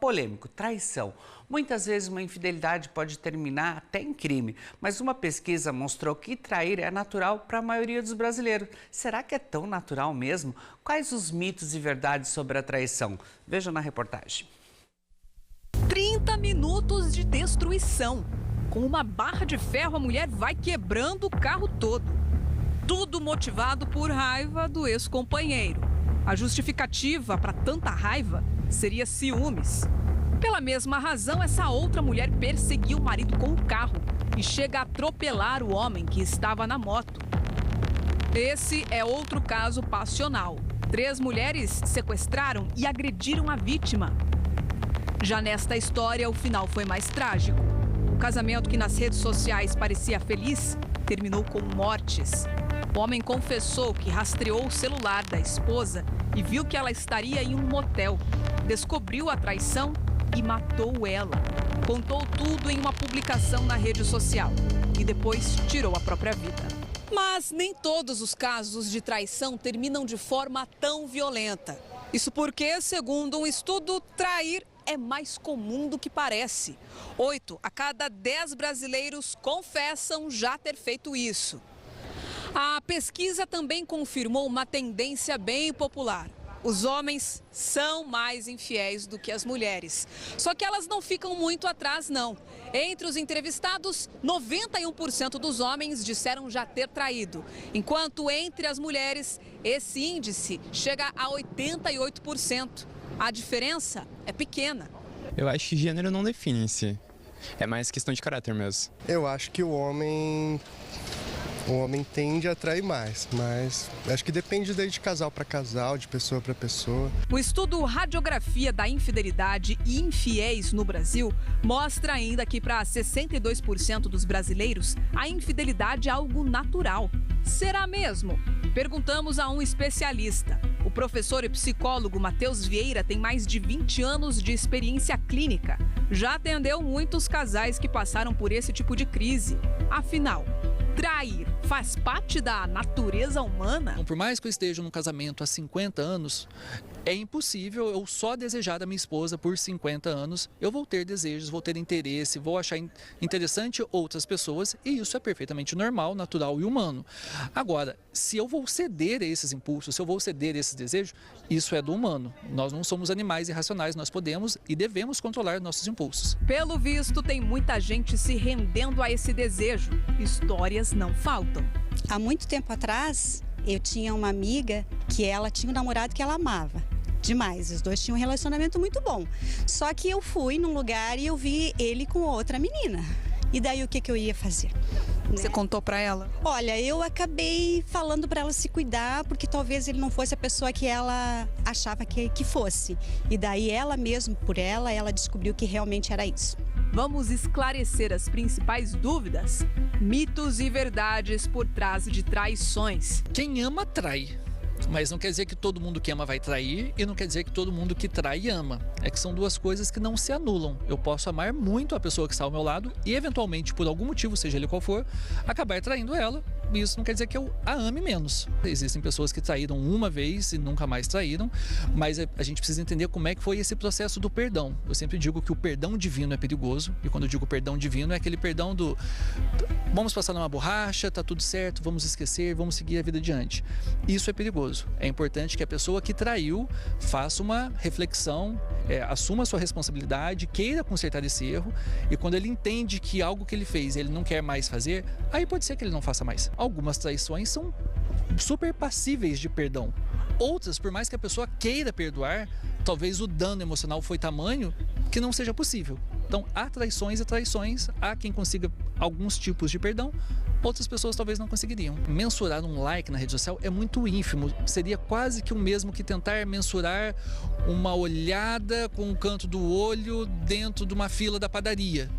polêmico, traição. Muitas vezes uma infidelidade pode terminar até em crime, mas uma pesquisa mostrou que trair é natural para a maioria dos brasileiros. Será que é tão natural mesmo? Quais os mitos e verdades sobre a traição? Veja na reportagem. 30 minutos de destruição. Com uma barra de ferro, a mulher vai quebrando o carro todo. Tudo motivado por raiva do ex-companheiro. A justificativa para tanta raiva seria ciúmes. Pela mesma razão, essa outra mulher perseguiu o marido com o carro e chega a atropelar o homem que estava na moto. Esse é outro caso passional. 3 mulheres sequestraram e agrediram a vítima. Já nesta história, o final foi mais trágico. O casamento que nas redes sociais parecia feliz terminou com mortes. O homem confessou que rastreou o celular da esposa e viu que ela estaria em um motel. Descobriu a traição e matou ela. Contou tudo em uma publicação na rede social e depois tirou a própria vida. Mas nem todos os casos de traição terminam de forma tão violenta. Isso porque, segundo um estudo, trair é mais comum do que parece. 8 a cada 10 brasileiros confessam já ter feito isso. A pesquisa também confirmou uma tendência bem popular. Os homens são mais infiéis do que as mulheres. Só que elas não ficam muito atrás, não. Entre os entrevistados, 91% dos homens disseram já ter traído. Enquanto entre as mulheres, esse índice chega a 88%. A diferença é pequena. Eu acho que gênero não define em si. É mais questão de caráter mesmo. Eu acho que o homem tende a atrair mais, mas acho que depende daí de casal para casal, de pessoa para pessoa. O estudo Radiografia da Infidelidade e Infiéis no Brasil mostra ainda que para 62% dos brasileiros a infidelidade é algo natural. Será mesmo? Perguntamos a um especialista. O professor e psicólogo Matheus Vieira tem mais de 20 anos de experiência clínica. Já atendeu muitos casais que passaram por esse tipo de crise. Afinal, trair faz parte da natureza humana? Por mais que eu esteja num casamento há 50 anos, é impossível eu só desejar a minha esposa por 50 anos. Eu vou ter desejos, vou ter interesse, vou achar interessante outras pessoas e isso é perfeitamente normal, natural e humano. Agora, se eu vou ceder a esses impulsos, se eu vou ceder a esses desejos, isso é do humano. Nós não somos animais irracionais, nós podemos e devemos controlar nossos impulsos. Pelo visto, tem muita gente se rendendo a esse desejo. Histórias não faltam. Há muito tempo atrás, eu tinha uma amiga que ela tinha um namorado que ela amava demais. Os dois tinham um relacionamento muito bom. Só que eu fui num lugar e eu vi ele com outra menina. E daí o que eu ia fazer? Você contou pra ela? Olha, eu acabei falando pra ela se cuidar, porque talvez ele não fosse a pessoa que ela achava que fosse. E daí ela mesmo, por ela descobriu que realmente era isso. Vamos esclarecer as principais dúvidas, mitos e verdades por trás de traições. Quem ama, trai. Mas não quer dizer que todo mundo que ama vai trair e não quer dizer que todo mundo que trai ama. É que são duas coisas que não se anulam. Eu posso amar muito a pessoa que está ao meu lado e eventualmente, por algum motivo, seja ele qual for, acabar traindo ela. E isso não quer dizer que eu a ame menos. Existem pessoas que traíram uma vez e nunca mais traíram, mas a gente precisa entender como é que foi esse processo do perdão. Eu sempre digo que o perdão divino é perigoso e quando eu digo perdão divino é aquele perdão do vamos passar numa borracha, tá tudo certo, vamos esquecer, vamos seguir a vida adiante. Isso é perigoso. É importante que a pessoa que traiu faça uma reflexão, assuma a sua responsabilidade, queira consertar esse erro e quando ele entende que algo que ele fez ele não quer mais fazer, aí pode ser que ele não faça mais. Algumas traições são super passíveis de perdão. Outras, por mais que a pessoa queira perdoar, talvez o dano emocional foi tamanho que não seja possível. Então, há traições e traições, há quem consiga alguns tipos de perdão, outras pessoas talvez não conseguiriam. Mensurar um like na rede social é muito ínfimo, seria quase que o mesmo que tentar mensurar uma olhada com o canto do olho dentro de uma fila da padaria.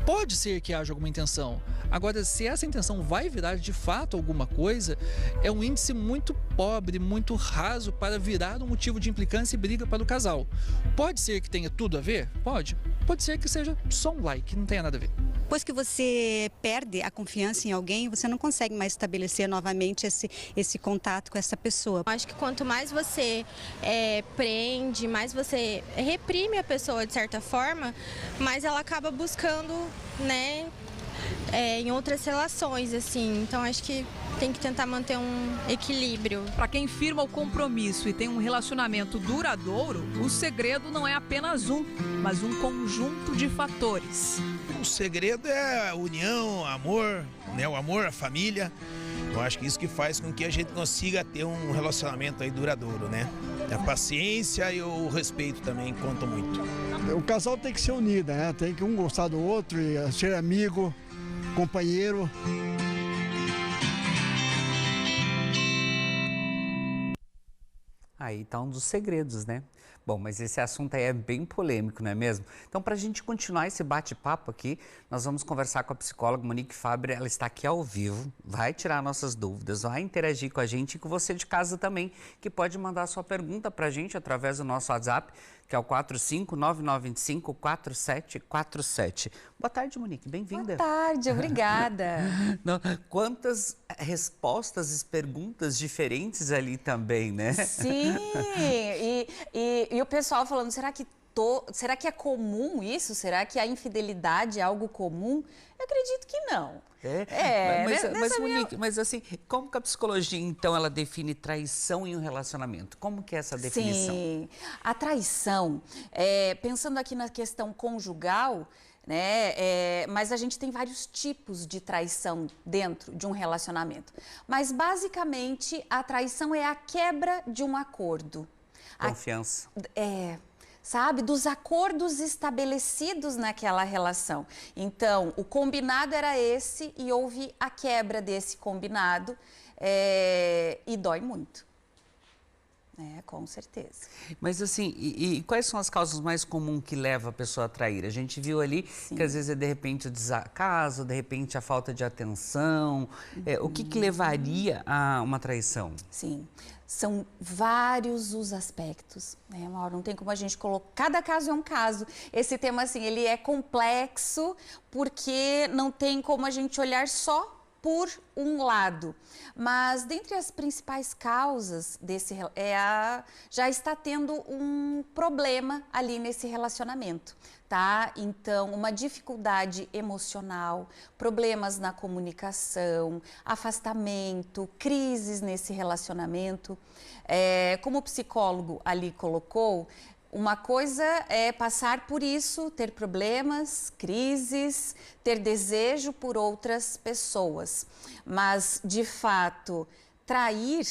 Pode ser que haja alguma intenção. Agora, se essa intenção vai virar de fato alguma coisa, é um índice muito pobre, muito raso para virar um motivo de implicância e briga para o casal. Pode ser que tenha tudo a ver? Pode. Pode ser que seja só um like, não tenha nada a ver. Depois que você perde a confiança em alguém, você não consegue mais estabelecer novamente esse contato com essa pessoa. Acho que quanto mais você prende, mais você reprime a pessoa de certa forma, mais ela acaba buscando, né, em outras relações, assim. Então acho que tem que tentar manter um equilíbrio. Para quem firma o compromisso e tem um relacionamento duradouro, o segredo não é apenas um, mas um conjunto de fatores. O segredo é a união, amor, né? O amor, a família. Eu acho que isso que faz com que a gente consiga ter um relacionamento aí duradouro, né? A paciência e o respeito também contam muito. O casal tem que ser unido, né? Tem que um gostar do outro e ser amigo, companheiro. Aí tá um dos segredos, né? Bom, mas esse assunto aí é bem polêmico, não é mesmo? Então, para a gente continuar esse bate-papo aqui, nós vamos conversar com a psicóloga Monique Faber. Ela está aqui ao vivo, vai tirar nossas dúvidas, vai interagir com a gente e com você de casa também, que pode mandar sua pergunta para a gente através do nosso WhatsApp, que é o 459-925-4747. Boa tarde, Monique, bem-vinda. Boa tarde, obrigada. Quantas respostas e perguntas diferentes ali também, né? Sim, e o pessoal falando, será que é comum isso? Será que a infidelidade é algo comum? Eu acredito que não. Monique, mas assim, como que a psicologia, então, ela define traição em um relacionamento? Como que é essa definição? Sim, a traição, pensando aqui na questão conjugal, né, mas a gente tem vários tipos de traição dentro de um relacionamento. Mas, basicamente, a traição é a quebra de um acordo. Confiança. Sabe, dos acordos estabelecidos naquela relação. Então, o combinado era esse e houve a quebra desse combinado e dói muito. Com certeza. Mas assim, e quais são as causas mais comuns que levam a pessoa a trair? A gente viu ali que às vezes é de repente o desacaso, de repente a falta de atenção. O que levaria a uma traição? Sim. São vários os aspectos, né, Mauro? Não tem como a gente colocar... Cada caso é um caso. Esse tema, assim, ele é complexo porque não tem como a gente olhar só por um lado. Mas, dentre as principais causas desse... já está tendo um problema ali nesse relacionamento, tá? Então, uma dificuldade emocional, problemas na comunicação, afastamento, crises nesse relacionamento. Como o psicólogo ali colocou, uma coisa é passar por isso, ter problemas, crises, ter desejo por outras pessoas. Mas, de fato, trair,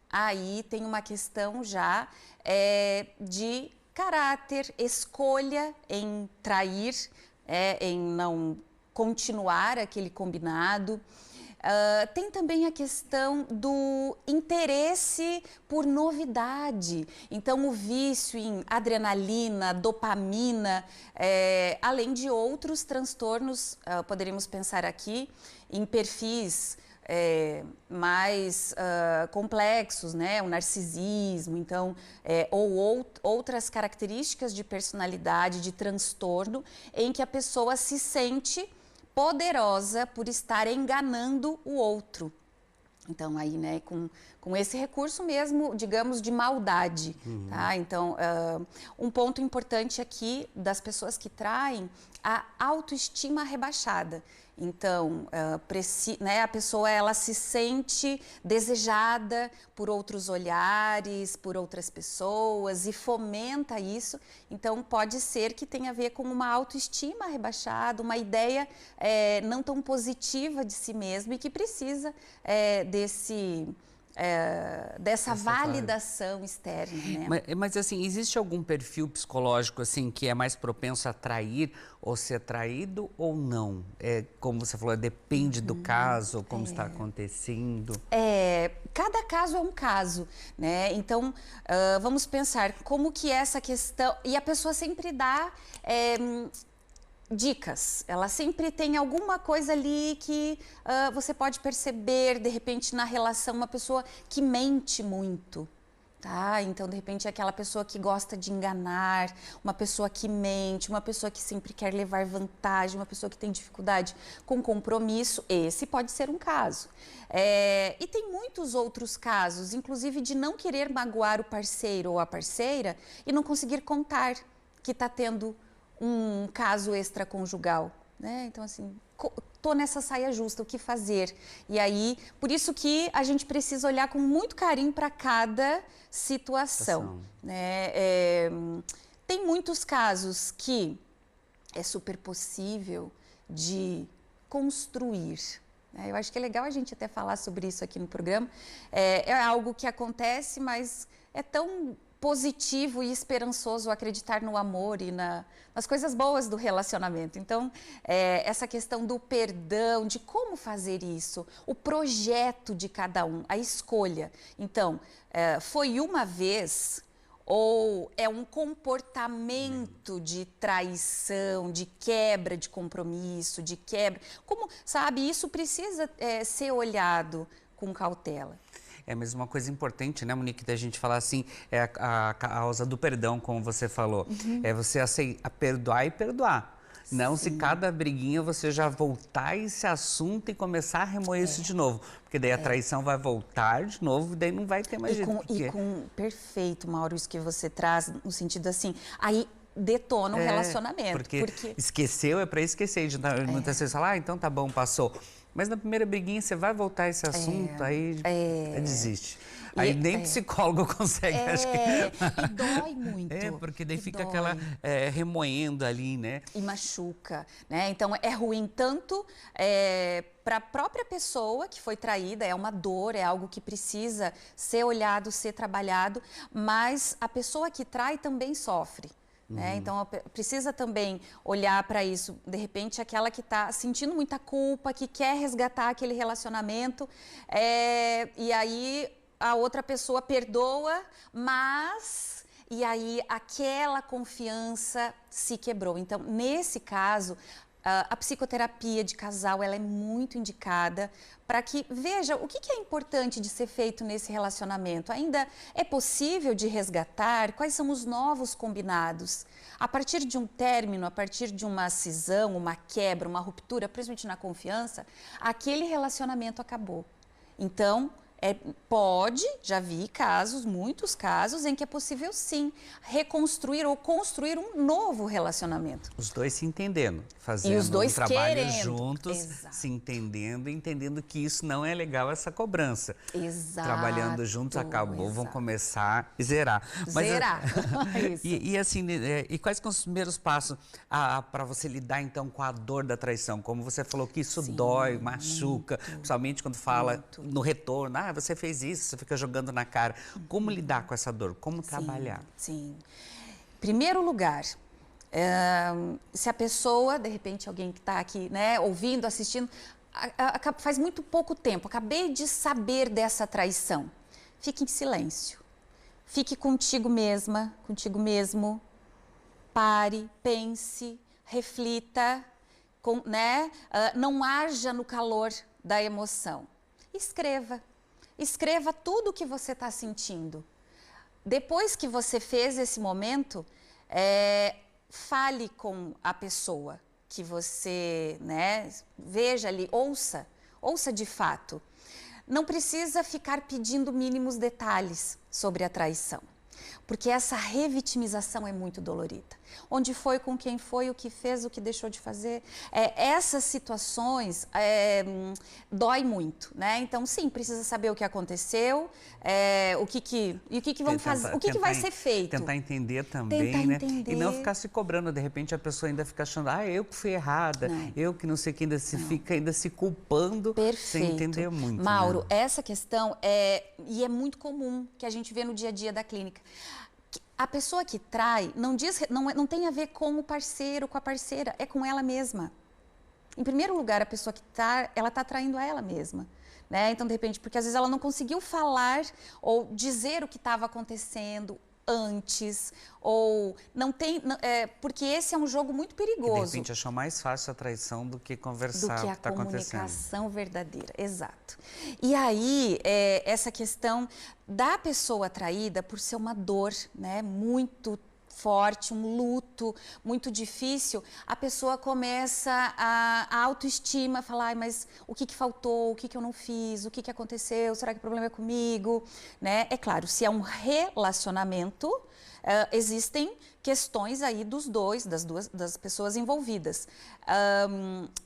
aí tem uma questão já de caráter, escolha em trair, em não continuar aquele combinado. Tem também a questão do interesse por novidade. Então, o vício em adrenalina, dopamina, além de outros transtornos, poderíamos pensar aqui em perfis mais complexos, né? O narcisismo, então, ou outras características de personalidade, de transtorno, em que a pessoa se sente poderosa por estar enganando o outro. Então, aí, né, com esse recurso mesmo, digamos, de maldade, tá? Então, um ponto importante aqui das pessoas que traem, a autoestima rebaixada. Então, a pessoa ela se sente desejada por outros olhares, por outras pessoas e fomenta isso. Então, pode ser que tenha a ver com uma autoestima rebaixada, uma ideia não tão positiva de si mesmo e que precisa dessa validação externa, né? Mas assim, existe algum perfil psicológico assim que é mais propenso a trair ou ser traído ou não? Como você falou, depende do caso ou como está acontecendo? Cada caso é um caso, né? Então, vamos pensar como que essa questão... E a pessoa sempre dá... dicas, ela sempre tem alguma coisa ali que você pode perceber, de repente, na relação, uma pessoa que mente muito, Tá? Então, de repente, é aquela pessoa que gosta de enganar, uma pessoa que mente, uma pessoa que sempre quer levar vantagem, uma pessoa que tem dificuldade com compromisso, esse pode ser um caso. E tem muitos outros casos, inclusive de não querer magoar o parceiro ou a parceira e não conseguir contar que está tendo um caso extraconjugal, né? Então, assim, tô nessa saia justa, o que fazer? E aí, por isso que a gente precisa olhar com muito carinho para cada situação, né? Tem muitos casos que é super possível de construir. Eu acho que é legal a gente até falar sobre isso aqui no programa. É algo que acontece, mas é tão positivo e esperançoso acreditar no amor e nas coisas boas do relacionamento. Então, essa questão do perdão, de como fazer isso, o projeto de cada um, a escolha. Então, foi uma vez ou é um comportamento de traição, de quebra de compromisso, de quebra... Como, sabe, isso precisa ser olhado com cautela. Mas uma coisa importante, né, Monique, da gente falar assim, é a causa do perdão, como você falou. É você perdoar e perdoar. Não se cada briguinha você já voltar esse assunto e começar a remoer isso de novo. Porque daí a traição vai voltar de novo e daí não vai ter mais jeito. Perfeito, Mauro, isso que você traz, no sentido assim, aí detona o relacionamento. Porque esqueceu é para esquecer. Muitas vezes fala, então tá bom, passou. Mas na primeira briguinha você vai voltar esse assunto, aí desiste. Aí nem psicólogo consegue, acho que... E dói muito. Porque daí fica aquela remoendo ali, né? E machuca, né? Então é ruim tanto para a própria pessoa que foi traída, é uma dor, é algo que precisa ser olhado, ser trabalhado, mas a pessoa que trai também sofre. Então, precisa também olhar para isso. De repente, aquela que está sentindo muita culpa, que quer resgatar aquele relacionamento, e aí a outra pessoa perdoa, mas... E aí aquela confiança se quebrou. Então, nesse caso... A psicoterapia de casal ela é muito indicada para que veja o que é importante de ser feito nesse relacionamento. Ainda é possível de resgatar quais são os novos combinados. A partir de um término, a partir de uma cisão, uma quebra, uma ruptura, principalmente na confiança, aquele relacionamento acabou. Então, já vi casos, muitos casos, em que é possível sim reconstruir ou construir um novo relacionamento. Os dois se entendendo, fazendo um trabalho juntos, se entendendo e entendendo que isso não é legal, essa cobrança. Exato. Trabalhando juntos, acabou, vão começar a zerar. Isso. E assim, e quais são os primeiros passos para você lidar então com a dor da traição? Como você falou que isso dói, machuca, principalmente quando fala no retorno, você fez isso, você fica jogando na cara. Como lidar com essa dor? Como trabalhar? Sim. Em primeiro lugar, se a pessoa, de repente, alguém que está aqui, né, ouvindo, assistindo, faz muito pouco tempo, acabei de saber dessa traição. Fique em silêncio. Fique contigo mesma, contigo mesmo. Pare, pense, reflita, não haja no calor da emoção. Escreva. Escreva tudo o que você está sentindo. Depois que você fez esse momento, fale com a pessoa que você, veja ali, ouça de fato. Não precisa ficar pedindo mínimos detalhes sobre a traição, porque essa revitimização é muito dolorida. Onde foi, com quem foi, o que fez, o que deixou de fazer. Essas situações dói muito, né? Então, sim, precisa saber o que aconteceu, o que vão fazer, o que vai ser feito. Tentar entender também, né? E não ficar se cobrando, de repente a pessoa ainda fica achando, eu que fui errada, eu que não sei o que, fica ainda se culpando. Perfeito. Sem entender muito. Mauro, né? essa questão e é muito comum que a gente vê no dia a dia da clínica. A pessoa que trai não tem a ver com o parceiro, com a parceira, é com ela mesma. Em primeiro lugar, a pessoa que ela está traindo a ela mesma. Né? Então, de repente, porque às vezes ela não conseguiu falar ou dizer o que estava acontecendo, antes, ou não tem, porque esse é um jogo muito perigoso. E de repente achou mais fácil a traição do que conversar do que o a que está acontecendo. comunicação verdadeira, exato. E aí, essa questão da pessoa traída, por ser uma dor, né, muito forte, um luto muito difícil, a pessoa começa a autoestima, falar, ai, mas o que faltou, o que eu não fiz, o que aconteceu, será que o problema é comigo, né? É claro, se é um relacionamento, existem questões aí das pessoas envolvidas,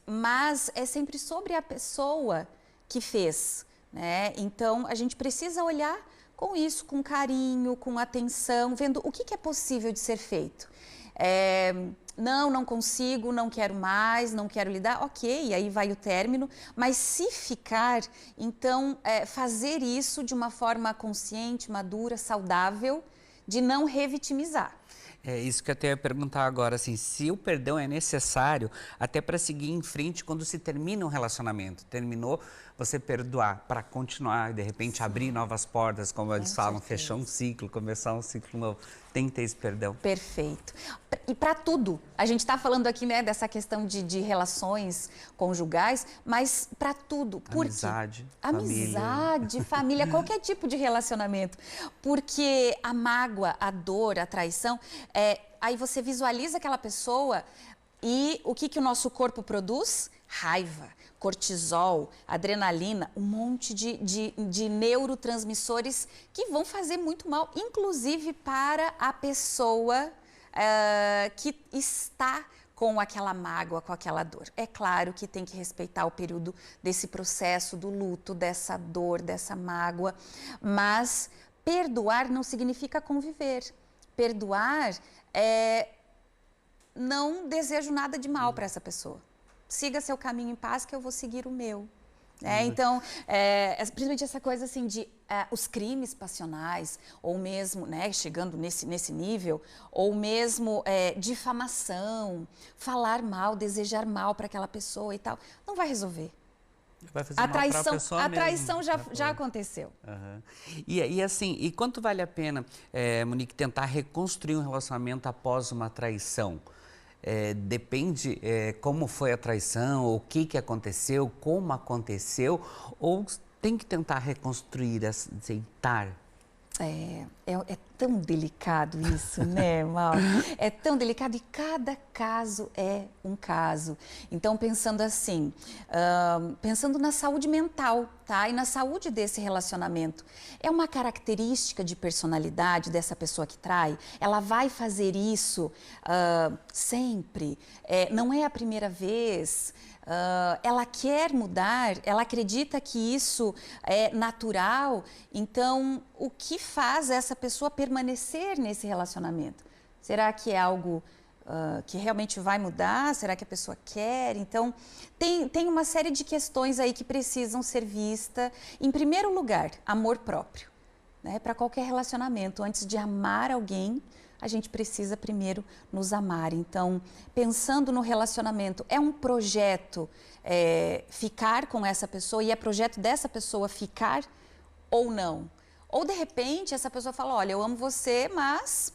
mas é sempre sobre a pessoa que fez, né? Então, a gente precisa olhar com isso, com carinho, com atenção, vendo o que é possível de ser feito. Não consigo, não quero mais, não quero lidar, ok, aí vai o término, mas se ficar, então fazer isso de uma forma consciente, madura, saudável, de não revitimizar. É isso que eu até ia perguntar agora, assim, se o perdão é necessário até para seguir em frente quando se termina um relacionamento. Terminou, você perdoar para continuar e de repente abrir novas portas, como eles falam, fechar um ciclo, começar um ciclo novo. Tem que ter esse perdão. Perfeito. E para tudo. A gente está falando aqui, né, dessa questão de relações conjugais, mas para tudo. Por quê? Amizade, família, qualquer tipo de relacionamento. Porque a mágoa, a dor, a traição, aí você visualiza aquela pessoa e o que o nosso corpo produz? Raiva, cortisol, adrenalina, um monte de neurotransmissores que vão fazer muito mal, inclusive para a pessoa que está com aquela mágoa, com aquela dor. É claro que tem que respeitar o período desse processo do luto, dessa dor, dessa mágoa, mas perdoar não significa conviver. Perdoar não desejo nada de mal para essa pessoa. Siga seu caminho em paz que eu vou seguir o meu. Então, principalmente essa coisa assim de os crimes passionais, ou mesmo, né, chegando nesse nível, ou mesmo difamação, falar mal, desejar mal para aquela pessoa e tal, não vai resolver. Vai fazer mal a traição já aconteceu. Uhum. E assim, e quanto vale a pena, Monique, tentar reconstruir um relacionamento após uma traição? Depende como foi a traição, o que aconteceu, como aconteceu, ou tem que tentar reconstruir, aceitar? É tão delicado isso, né, Mauro? É tão delicado e cada caso é um caso. Então, pensando assim, pensando na saúde mental, tá? E na saúde desse relacionamento. É uma característica de personalidade dessa pessoa que trai? Ela vai fazer isso sempre? Não é a primeira vez? Ela quer mudar, ela acredita que isso é natural, então o que faz essa pessoa permanecer nesse relacionamento? Será que é algo que realmente vai mudar? Será que a pessoa quer? Então tem uma série de questões aí que precisam ser vistas. Em primeiro lugar, amor próprio, né? Para qualquer relacionamento, antes de amar alguém, a gente precisa primeiro nos amar. Então, pensando no relacionamento, é um projeto ficar com essa pessoa e é projeto dessa pessoa ficar ou não? Ou, de repente, essa pessoa fala, olha, eu amo você, mas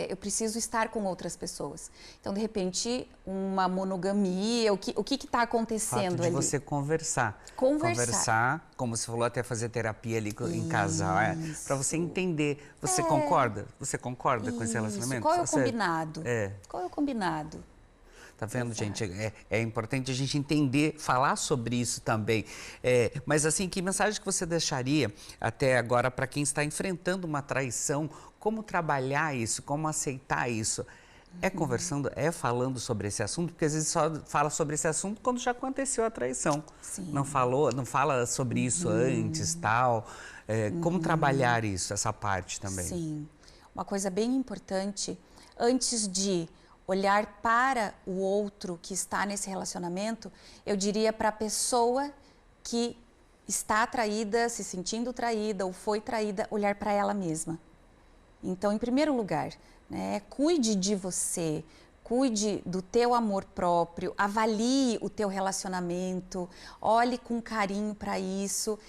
eu preciso estar com outras pessoas. Então, de repente, uma monogamia, o que está acontecendo ali? Você conversar. Conversar, como você falou, até fazer terapia ali em casal, para você entender. Você concorda? Você concorda com esse relacionamento? Qual é o combinado? Qual é o combinado? Tá vendo, gente? É importante a gente entender, falar sobre isso também. Mas assim, que mensagem que você deixaria até agora para quem está enfrentando uma traição? Como trabalhar isso? Como aceitar isso? Conversando, falando sobre esse assunto? Porque às vezes só fala sobre esse assunto quando já aconteceu a traição. Sim. Não fala sobre isso antes, tal. Como trabalhar isso, essa parte também? Sim. Uma coisa bem importante, antes de olhar para o outro que está nesse relacionamento, eu diria para a pessoa que está traída, se sentindo traída ou foi traída, olhar para ela mesma. Então, em primeiro lugar, né, cuide de você, cuide do teu amor próprio, avalie o teu relacionamento, olhe com carinho para isso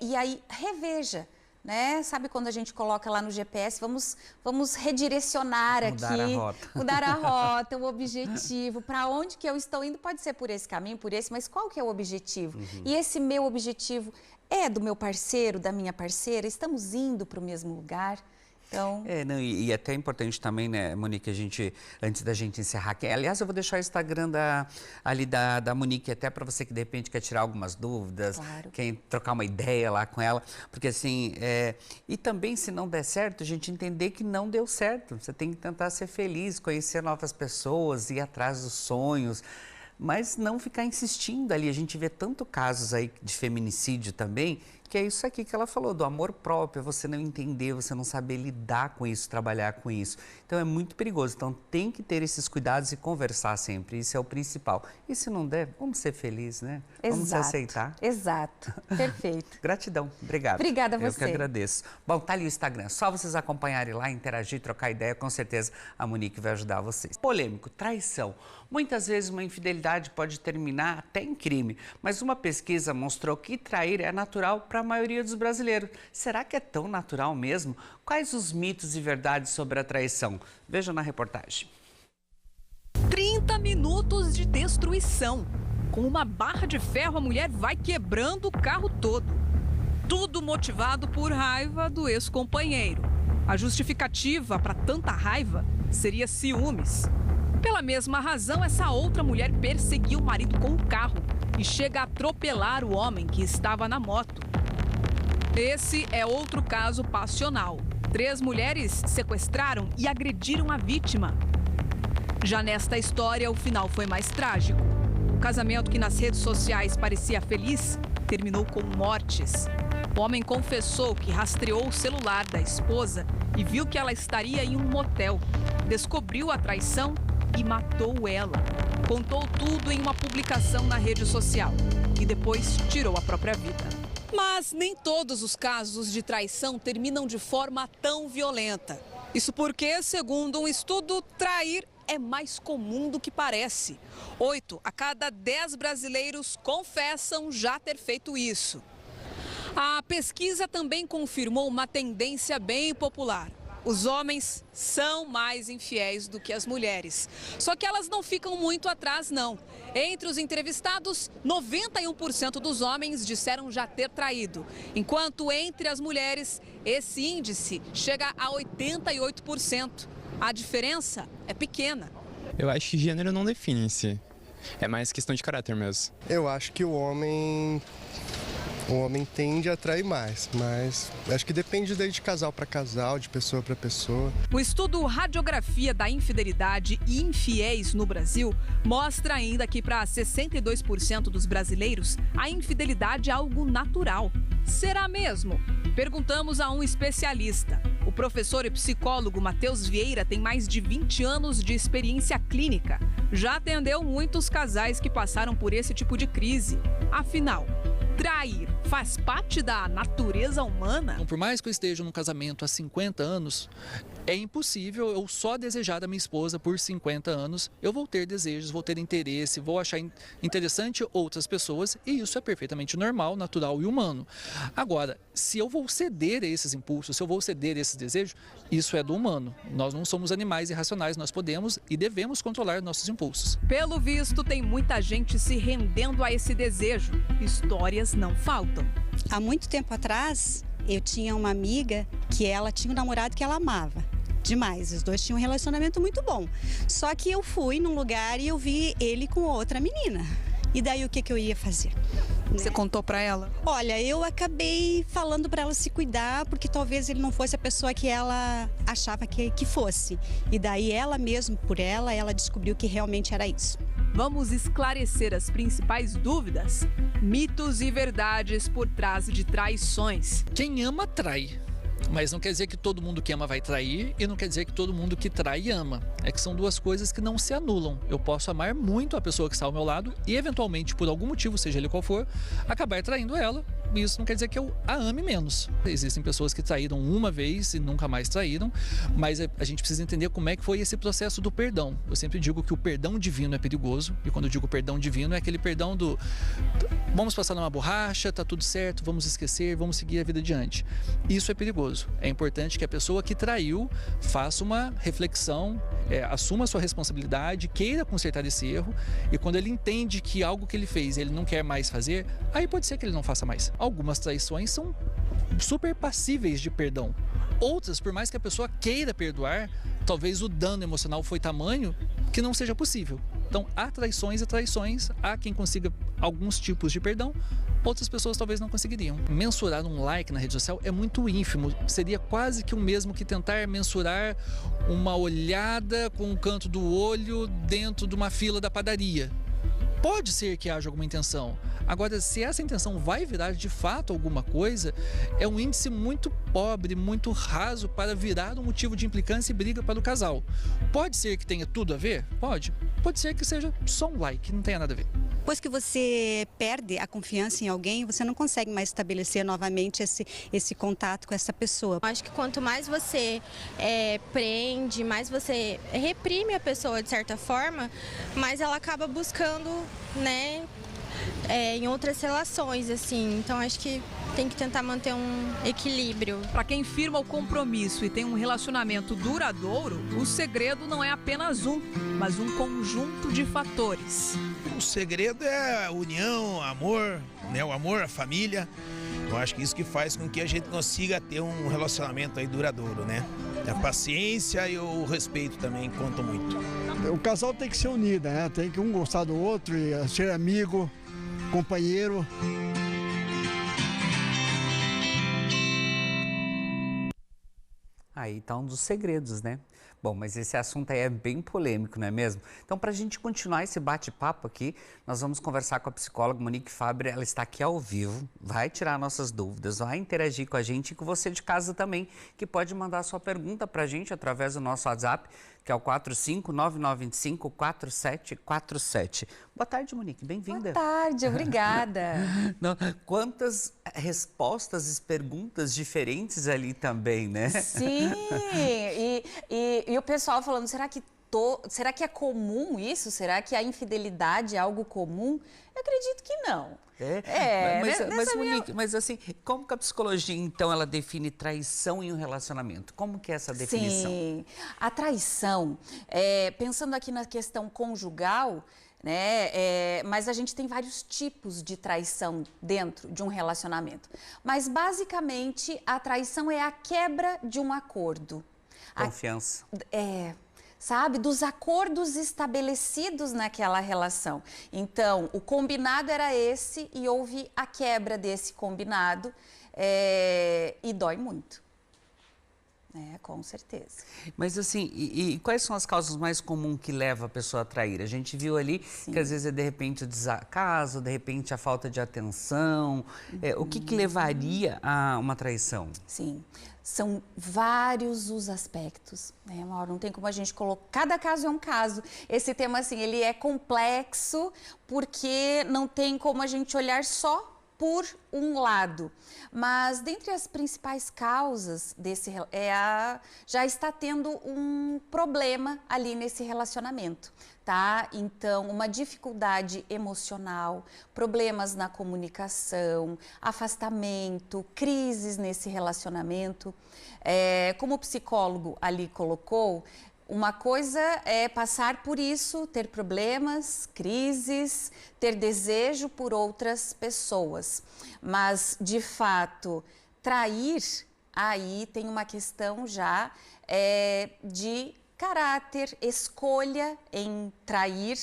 e aí reveja, né? Sabe quando a gente coloca lá no GPS, vamos redirecionar Mudar aqui, a rota. mudar a rota, o objetivo, para onde que eu estou indo, pode ser por esse caminho, por esse, mas qual que é o objetivo? E esse meu objetivo é do meu parceiro, da minha parceira? Estamos indo para o mesmo lugar? Então... E até importante também, né, Monique, antes da gente encerrar aqui, aliás, eu vou deixar o Instagram da Monique até para você que de repente quer tirar algumas dúvidas, Claro. quer trocar uma ideia lá com ela, porque assim, e também se não der certo, a gente entender que não deu certo, você tem que tentar ser feliz, conhecer novas pessoas, ir atrás dos sonhos, mas não ficar insistindo ali. A gente vê tanto casos aí de feminicídio também, que é isso aqui que ela falou, do amor próprio, você não entender, você não saber lidar com isso, trabalhar com isso. Então é muito perigoso, então tem que ter esses cuidados e conversar sempre, isso é o principal. E se não der, vamos ser felizes, né? Vamos se aceitar. Exato, perfeito. Gratidão, obrigado. Obrigada a você. Eu que agradeço. Bom, tá ali o Instagram, só vocês acompanharem lá, interagir, trocar ideia, com certeza a Monique vai ajudar vocês. Polêmico, traição. Muitas vezes uma infidelidade pode terminar até em crime, mas uma pesquisa mostrou que trair é natural para a maioria dos brasileiros. Será que é tão natural mesmo? Quais os mitos e verdades sobre a traição? Veja na reportagem. 30 minutos de destruição. Com uma barra de ferro, a mulher vai quebrando o carro todo. Tudo motivado por raiva do ex-companheiro. A justificativa para tanta raiva seria ciúmes. Pela mesma razão, essa outra mulher perseguiu o marido com o carro e chega a atropelar o homem que estava na moto. Esse é outro caso passional. 3 mulheres sequestraram e agrediram a vítima. Já nesta história, o final foi mais trágico. O casamento que nas redes sociais parecia feliz terminou com mortes. O homem confessou que rastreou o celular da esposa e viu que ela estaria em um motel. Descobriu a traição e matou ela. Contou tudo em uma publicação na rede social e depois tirou a própria vida. Mas nem todos os casos de traição terminam de forma tão violenta. Isso porque, segundo um estudo, trair é mais comum do que parece. 8 a cada 10 brasileiros confessam já ter feito isso. A pesquisa também confirmou uma tendência bem popular. Os homens são mais infiéis do que as mulheres. Só que elas não ficam muito atrás, não. Entre os entrevistados, 91% dos homens disseram já ter traído. Enquanto entre as mulheres, esse índice chega a 88%. A diferença é pequena. Eu acho que gênero não define em si. É mais questão de caráter mesmo. Eu acho que o homem tende a atrair mais, mas acho que depende daí de casal para casal, de pessoa para pessoa. O estudo Radiografia da Infidelidade e Infiéis no Brasil mostra ainda que para 62% dos brasileiros a infidelidade é algo natural. Será mesmo? Perguntamos a um especialista. O professor e psicólogo Matheus Vieira tem mais de 20 anos de experiência clínica. Já atendeu muitos casais que passaram por esse tipo de crise. Afinal, trair faz parte da natureza humana? Então, por mais que eu esteja num casamento há 50 anos, é impossível eu só desejar da minha esposa por 50 anos. Eu vou ter desejos, vou ter interesse, vou achar interessante outras pessoas e isso é perfeitamente normal, natural e humano. Agora, se eu vou ceder a esses impulsos, se eu vou ceder a esses desejos, isso é do humano. Nós não somos animais irracionais, nós podemos e devemos controlar nossos impulsos. Pelo visto, tem muita gente se rendendo a esse desejo. Histórias não faltam. Há muito tempo atrás, eu tinha uma amiga que ela tinha um namorado que ela amava demais. Os dois tinham um relacionamento muito bom. Só que eu fui num lugar e eu vi ele com outra menina. E daí o que eu ia fazer? Você contou pra ela? Olha, eu acabei falando pra ela se cuidar, porque talvez ele não fosse a pessoa que ela achava que fosse. E daí ela mesmo, por ela descobriu que realmente era isso. Vamos esclarecer as principais dúvidas, mitos e verdades por trás de traições. Quem ama, trai. Mas não quer dizer que todo mundo que ama vai trair e não quer dizer que todo mundo que trai ama. É que são duas coisas que não se anulam. Eu posso amar muito a pessoa que está ao meu lado e, eventualmente, por algum motivo, seja ele qual for, acabar traindo ela isso não quer dizer que eu a ame menos. Existem pessoas que traíram uma vez e nunca mais traíram, mas a gente precisa entender como é que foi esse processo do perdão. Eu sempre digo que o perdão divino é perigoso, e quando eu digo perdão divino é aquele perdão do vamos passar numa borracha, tá tudo certo, vamos esquecer, vamos seguir a vida adiante. Isso é perigoso. É importante que a pessoa que traiu faça uma reflexão, assuma a sua responsabilidade, queira consertar esse erro, e quando ele entende que algo que ele fez ele não quer mais fazer, aí pode ser que ele não faça mais. Algumas traições são super passíveis de perdão. Outras, por mais que a pessoa queira perdoar, talvez o dano emocional foi tamanho que não seja possível. Então, há traições e traições, há quem consiga alguns tipos de perdão, outras pessoas talvez não conseguiriam. Mensurar um like na rede social é muito ínfimo, seria quase que o mesmo que tentar mensurar uma olhada com o canto do olho dentro de uma fila da padaria. Pode ser que haja alguma intenção. Agora, se essa intenção vai virar de fato alguma coisa, é um índice muito pobre, muito raso para virar um motivo de implicância e briga para o casal. Pode ser que tenha tudo a ver? Pode. Pode ser que seja só um like, não tenha nada a ver. Depois que você perde a confiança em alguém, você não consegue mais estabelecer novamente esse contato com essa pessoa. Acho que quanto mais você prende, mais você reprime a pessoa de certa forma, mais ela acaba buscando, né, em outras relações, assim. Então acho que tem que tentar manter um equilíbrio. Para quem firma o compromisso e tem um relacionamento duradouro, o segredo não é apenas um, mas um conjunto de fatores. O segredo é a união, amor, né? O amor, a família. Eu acho que isso que faz com que a gente consiga ter um relacionamento aí duradouro, né? A paciência e o respeito também contam muito. O casal tem que ser unido, né? Tem que um gostar do outro e ser amigo, companheiro. Aí tá um dos segredos, né? Bom, mas esse assunto aí é bem polêmico, não é mesmo? Então, para a gente continuar esse bate-papo aqui, nós vamos conversar com a psicóloga Monique Fabre. Ela está aqui ao vivo, vai tirar nossas dúvidas, vai interagir com a gente e com você de casa também, que pode mandar sua pergunta para a gente através do nosso WhatsApp, que é o 459954747. Boa tarde, Monique, bem-vinda. Boa tarde, obrigada. Quantas respostas e perguntas diferentes ali também, né? Sim, e o pessoal falando, será que é comum isso? Será que a infidelidade é algo comum? Eu acredito que não. Monique, mas assim, como que a psicologia, então, ela define traição em um relacionamento? Como que é essa definição? Sim, a traição, pensando aqui na questão conjugal, né, mas a gente tem vários tipos de traição dentro de um relacionamento. Mas, basicamente, a traição é a quebra de um acordo. Confiança. Sabe, dos acordos estabelecidos naquela relação. Então, o combinado era esse e houve a quebra desse combinado e dói muito. Com certeza. Mas assim, e quais são as causas mais comuns que levam a pessoa a trair? A gente viu ali que às vezes é de repente o desacaso, de repente a falta de atenção. O que levaria a uma traição? Sim. São vários os aspectos, né, Mauro? Não tem como a gente colocar... Cada caso é um caso. Esse tema, assim, ele é complexo porque não tem como a gente olhar só por um lado. Mas, dentre as principais causas desse... já está tendo um problema ali nesse relacionamento, tá? Então, uma dificuldade emocional, problemas na comunicação, afastamento, crises nesse relacionamento. Como o psicólogo ali colocou, uma coisa é passar por isso, ter problemas, crises, ter desejo por outras pessoas. Mas, de fato, trair, aí tem uma questão já de caráter, escolha em trair,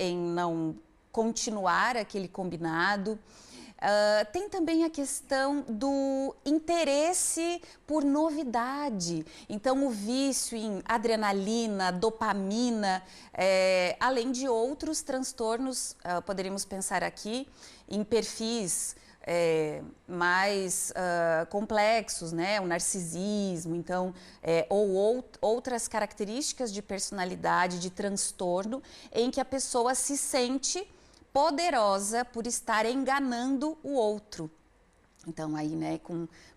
em não continuar aquele combinado. Tem também a questão do interesse por novidade. Então, o vício em adrenalina, dopamina, além de outros transtornos, poderíamos pensar aqui em perfis mais complexos, né? O narcisismo, então, ou outras características de personalidade, de transtorno, em que a pessoa se sente poderosa por estar enganando o outro, Então, aí, né,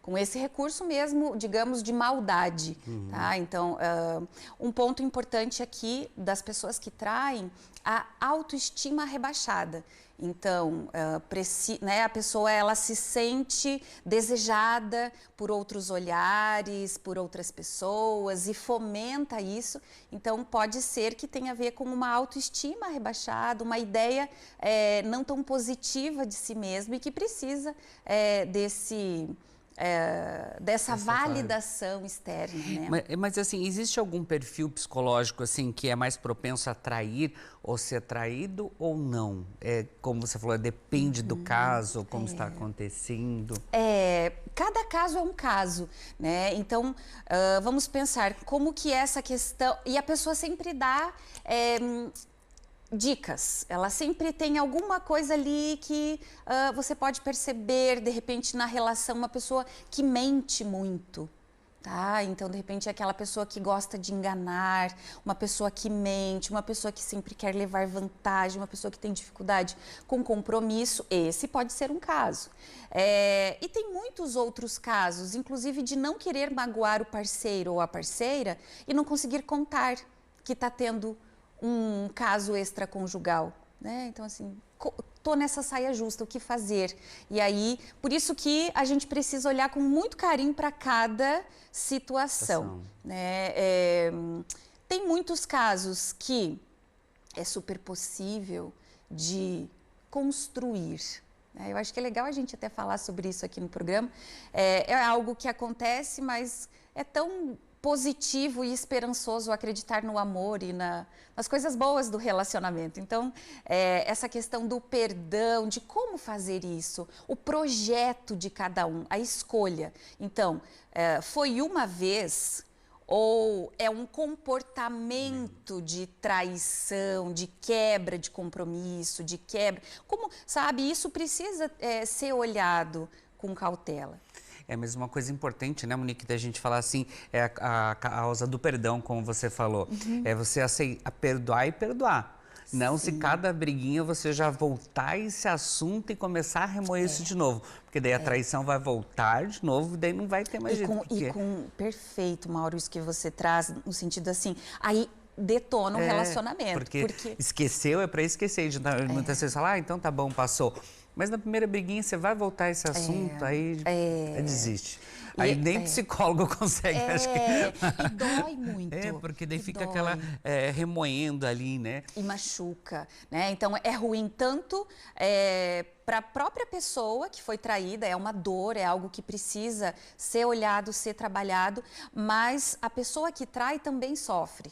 com esse recurso mesmo, digamos, de maldade, tá? Então, um ponto importante aqui das pessoas que traem, a autoestima rebaixada. Então, né, a pessoa, ela se sente desejada por outros olhares, por outras pessoas e fomenta isso. Então, pode ser que tenha a ver com uma autoestima rebaixada, uma ideia não tão positiva de si mesmo e que precisa dessa validação externa, né? Mas assim, existe algum perfil psicológico assim que é mais propenso a atrair ou ser atraído ou não? Como você falou, depende do caso, como está acontecendo. Cada caso é um caso, né? Então, vamos pensar como que essa questão... E a pessoa sempre dá... dicas, ela sempre tem alguma coisa ali que você pode perceber, de repente, na relação, uma pessoa que mente muito, tá? Então, de repente, é aquela pessoa que gosta de enganar, uma pessoa que mente, uma pessoa que sempre quer levar vantagem, uma pessoa que tem dificuldade com compromisso, esse pode ser um caso. E tem muitos outros casos, inclusive de não querer magoar o parceiro ou a parceira e não conseguir contar que está tendo um caso extraconjugal, né? Então, assim, tô nessa saia justa, o que fazer? E aí, por isso que a gente precisa olhar com muito carinho para cada situação, né? Tem muitos casos que é super possível de construir. Eu acho que é legal a gente até falar sobre isso aqui no programa. É algo que acontece, mas é tão positivo e esperançoso acreditar no amor e nas coisas boas do relacionamento. Então, essa questão do perdão, de como fazer isso, o projeto de cada um, a escolha. Então, foi uma vez ou é um comportamento de traição, de quebra de compromisso, de quebra... Como, sabe, isso precisa ser olhado com cautela. Mas uma coisa importante, né, Monique, da gente falar assim, é a causa do perdão, como você falou. É você perdoar e perdoar. Não se cada briguinha você já voltar esse assunto e começar a remoer isso de novo. Porque daí a traição vai voltar de novo e daí não vai ter mais jeito. Perfeito, Mauro, isso que você traz, no sentido assim, aí detona o relacionamento. Porque esqueceu é para esquecer. Muitas vezes fala, então tá bom, passou. Mas na primeira briguinha você vai voltar esse assunto, aí desiste. Aí nem psicólogo consegue, acho que... E dói muito. Porque daí fica aquela remoendo ali, né? E machuca, né? Então é ruim tanto para a própria pessoa que foi traída, é uma dor, é algo que precisa ser olhado, ser trabalhado, mas a pessoa que trai também sofre.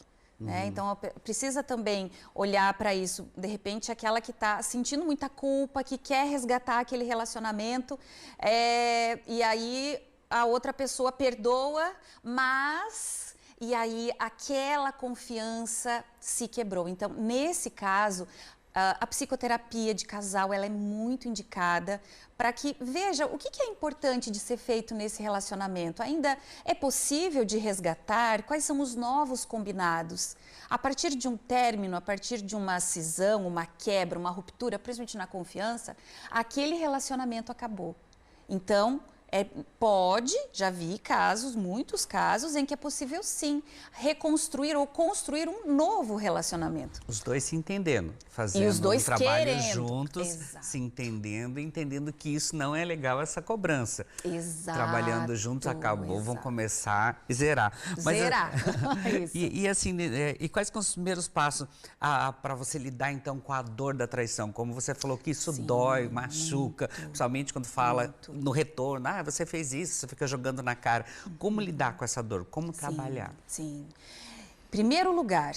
Então, precisa também olhar para isso. De repente, aquela que está sentindo muita culpa, que quer resgatar aquele relacionamento, e aí a outra pessoa perdoa, mas... E aí aquela confiança se quebrou. Então, nesse caso, a psicoterapia de casal ela é muito indicada para que veja o que é importante de ser feito nesse relacionamento. Ainda é possível de resgatar? Quais são os novos combinados? A partir de um término, a partir de uma cisão, uma quebra, uma ruptura, principalmente na confiança, aquele relacionamento acabou. Então, já vi casos, muitos casos, em que é possível sim reconstruir ou construir um novo relacionamento. Os dois se entendendo, fazendo um trabalho juntos, se entendendo e entendendo que isso não é legal, essa cobrança. Exato. Trabalhando juntos, acabou, vão começar a zerar. E assim, e quais são os primeiros passos para você lidar então com a dor da traição? Como você falou que isso dói, machuca, principalmente quando fala no retorno, você fez isso, você fica jogando na cara. Como lidar com essa dor? Como trabalhar? Sim. Primeiro lugar,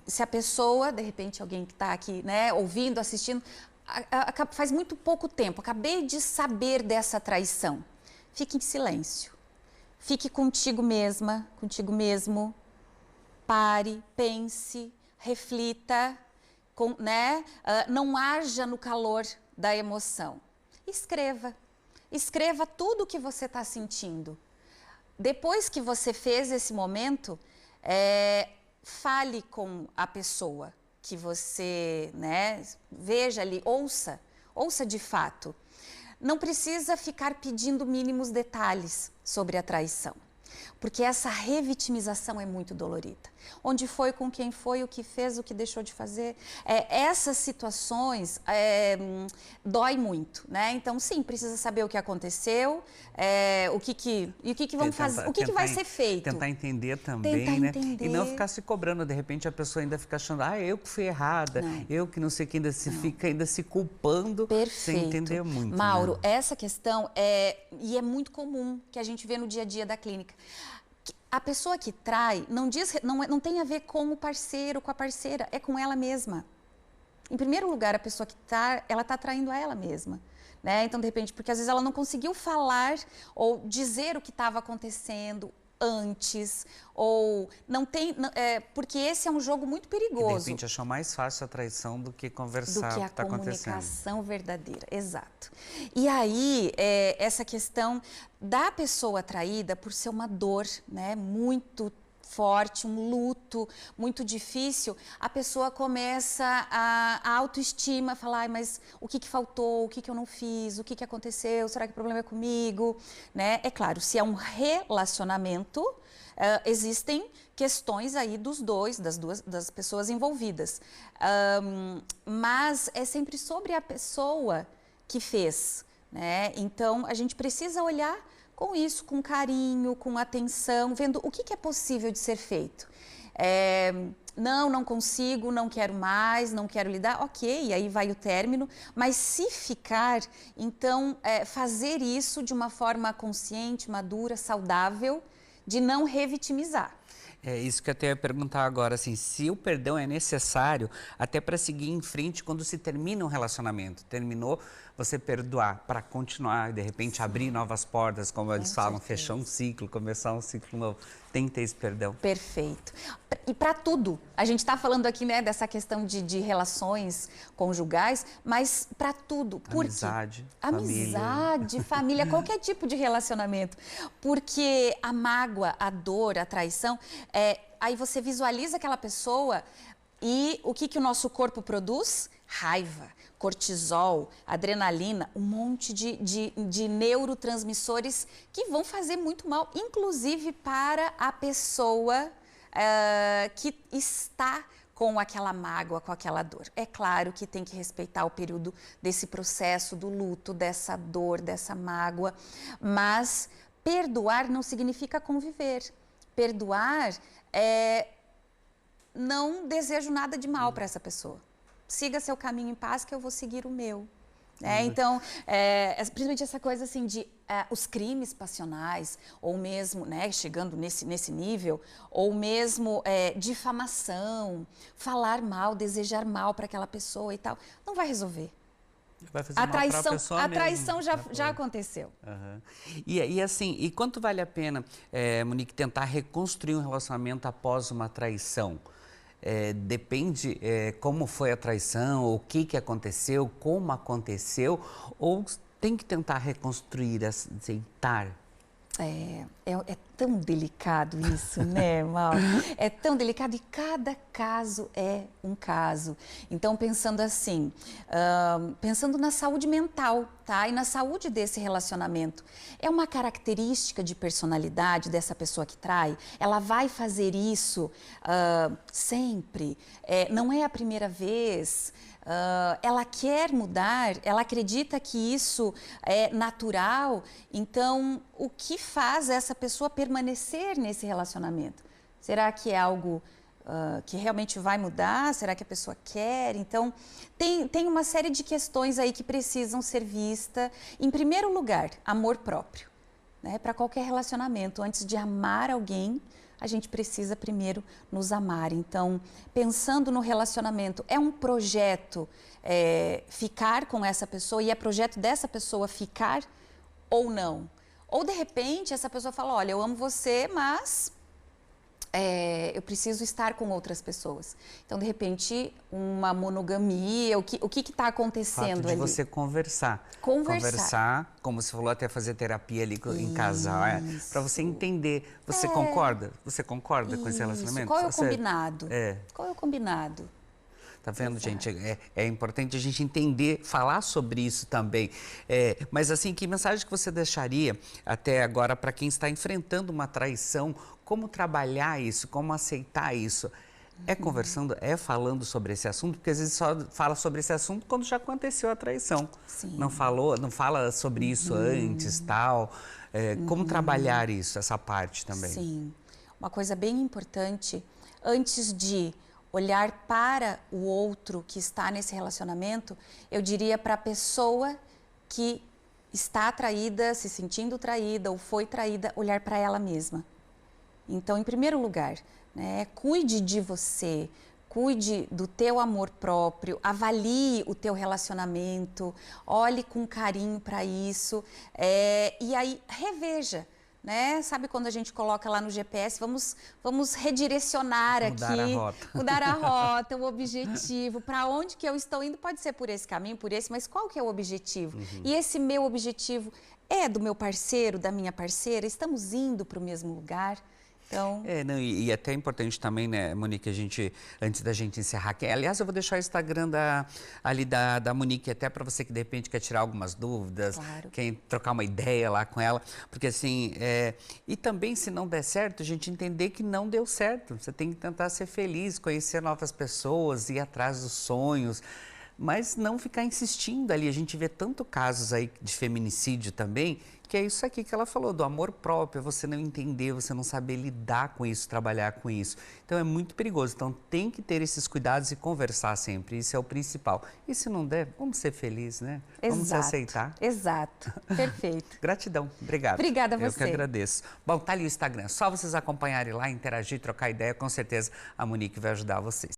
se a pessoa, de repente alguém que está aqui, né, ouvindo, assistindo, faz muito pouco tempo, acabei de saber dessa traição, fique em silêncio. Fique contigo mesma, contigo mesmo. Pare, pense, reflita, não haja no calor da emoção. Escreva. Escreva tudo o que você está sentindo. Depois que você fez esse momento, fale com a pessoa que você, veja ali, ouça de fato. não precisa ficar pedindo mínimos detalhes sobre a traição, porque essa revitimização é muito dolorida. Onde foi, com quem foi, o que fez, o que deixou de fazer. Essas situações dói muito, né? Então, sim, precisa saber o que aconteceu, o que vão fazer, o que vai ser feito. Tentar entender também, né? E não ficar se cobrando, de repente a pessoa ainda fica achando, eu que fui errada, eu que não sei o que, fica ainda se culpando. Perfeito. Sem entender muito. Mauro, né? essa questão é muito comum, que a gente vê no dia a dia da clínica. A pessoa que trai não tem a ver com o parceiro, com a parceira, é com ela mesma. Em primeiro lugar, a pessoa que ela está traindo a ela mesma. Né? Então, de repente, porque às vezes ela não conseguiu falar ou dizer o que estava acontecendo antes, ou não tem... porque esse é um jogo muito perigoso. E de repente achou mais fácil a traição do que conversar o que está acontecendo. Do que a comunicação verdadeira, exato. E aí, essa questão da pessoa traída, por ser uma dor, né, muito forte, um luto muito difícil, a pessoa começa a autoestima, falar, mas o que faltou, o que eu não fiz, o que aconteceu, será que o problema é comigo? Né? É claro, se é um relacionamento, existem questões aí das pessoas envolvidas, mas é sempre sobre a pessoa que fez, né? Então a gente precisa olhar com isso, com carinho, com atenção, vendo o que é possível de ser feito. Não consigo, não quero mais, não quero lidar, ok, aí vai o término, mas se ficar, então fazer isso de uma forma consciente, madura, saudável, de não revitimizar. É isso que eu até ia perguntar agora, assim, se o perdão é necessário até para seguir em frente quando se termina um relacionamento. Terminou, você perdoar para continuar, de repente abrir novas portas, como eles falam, fechar um ciclo, começar um ciclo novo. Tem que ter esse perdão. Perfeito. E para tudo. A gente está falando aqui, né, dessa questão de relações conjugais, mas para tudo. Amizade, família, qualquer tipo de relacionamento. Porque a mágoa, a dor, a traição, aí você visualiza aquela pessoa e o que o nosso corpo produz? Raiva, cortisol, adrenalina, um monte de neurotransmissores que vão fazer muito mal, inclusive para a pessoa que está com aquela mágoa, com aquela dor. É claro que tem que respeitar o período desse processo do luto, dessa dor, dessa mágoa, mas perdoar não significa conviver. Perdoar não desejo nada de mal para essa pessoa. Siga seu caminho em paz que eu vou seguir o meu. Então, principalmente essa coisa assim de os crimes passionais, ou mesmo, né, chegando nesse nível, ou mesmo difamação, falar mal, desejar mal para aquela pessoa e tal, não vai resolver. Vai fazer mal a traição já aconteceu. Uhum. E assim, e quanto vale a pena, Monique, tentar reconstruir um relacionamento após uma traição? Depende como foi a traição, o que aconteceu, como aconteceu, ou tem que tentar reconstruir, aceitar? É tão delicado isso, né, Mauro? É tão delicado e cada caso é um caso. Então, pensando assim, pensando na saúde mental, tá? E na saúde desse relacionamento. É uma característica de personalidade dessa pessoa que trai? Ela vai fazer isso sempre? Não é a primeira vez? Ela quer mudar, ela acredita que isso é natural, então o que faz essa pessoa permanecer nesse relacionamento? Será que é algo que realmente vai mudar? Será que a pessoa quer? Então, tem uma série de questões aí que precisam ser vistas. Em primeiro lugar, amor próprio, né? Para qualquer relacionamento, antes de amar alguém, a gente precisa primeiro nos amar. Então, pensando no relacionamento, é um projeto ficar com essa pessoa e é projeto dessa pessoa ficar ou não? Ou, de repente, essa pessoa fala, olha, eu amo você, mas eu preciso estar com outras pessoas. Então, de repente, uma monogamia, o que está acontecendo ali? De você conversar. Conversar, como você falou, até fazer terapia ali em casal, para você entender. Você concorda? Você concorda com esse relacionamento? Qual é o combinado? Qual é o combinado? Tá vendo, gente? É importante a gente entender, falar sobre isso também. Mas assim, que mensagem que você deixaria até agora para quem está enfrentando uma traição? Como trabalhar isso? Como aceitar isso? É conversando, é falando sobre esse assunto, porque às vezes só fala sobre esse assunto quando já aconteceu a traição. Sim. Não fala sobre isso antes, tal. Como trabalhar isso, essa parte também? Sim. Uma coisa bem importante, antes de olhar para o outro que está nesse relacionamento, eu diria para a pessoa que está traída, se sentindo traída ou foi traída, olhar para ela mesma. Então, em primeiro lugar, né, cuide de você, cuide do teu amor próprio, avalie o teu relacionamento, olhe com carinho para isso e aí reveja. Né? Sabe quando a gente coloca lá no GPS, vamos redirecionar mudar a rota, o objetivo, para onde que eu estou indo, pode ser por esse caminho, por esse, mas qual que é o objetivo? E esse meu objetivo é do meu parceiro, da minha parceira, estamos indo para o mesmo lugar? Então... e até importante também, né, Monique, antes da gente encerrar, aliás, eu vou deixar o Instagram da Monique até para você que de repente quer tirar algumas dúvidas, claro, quer trocar uma ideia lá com ela, porque assim, e também se não der certo, a gente entender que não deu certo, você tem que tentar ser feliz, conhecer novas pessoas, ir atrás dos sonhos, mas não ficar insistindo ali. A gente vê tanto casos aí de feminicídio também, que é isso aqui que ela falou, do amor próprio, você não entender, você não saber lidar com isso, trabalhar com isso. Então é muito perigoso, então tem que ter esses cuidados e conversar sempre, isso é o principal. E se não der, vamos ser felizes, né? Vamos se aceitar. Exato, perfeito. Gratidão, obrigado. Obrigada a você. Eu que agradeço. Bom, tá ali o Instagram, só vocês acompanharem lá, interagir, trocar ideia, com certeza a Monique vai ajudar vocês.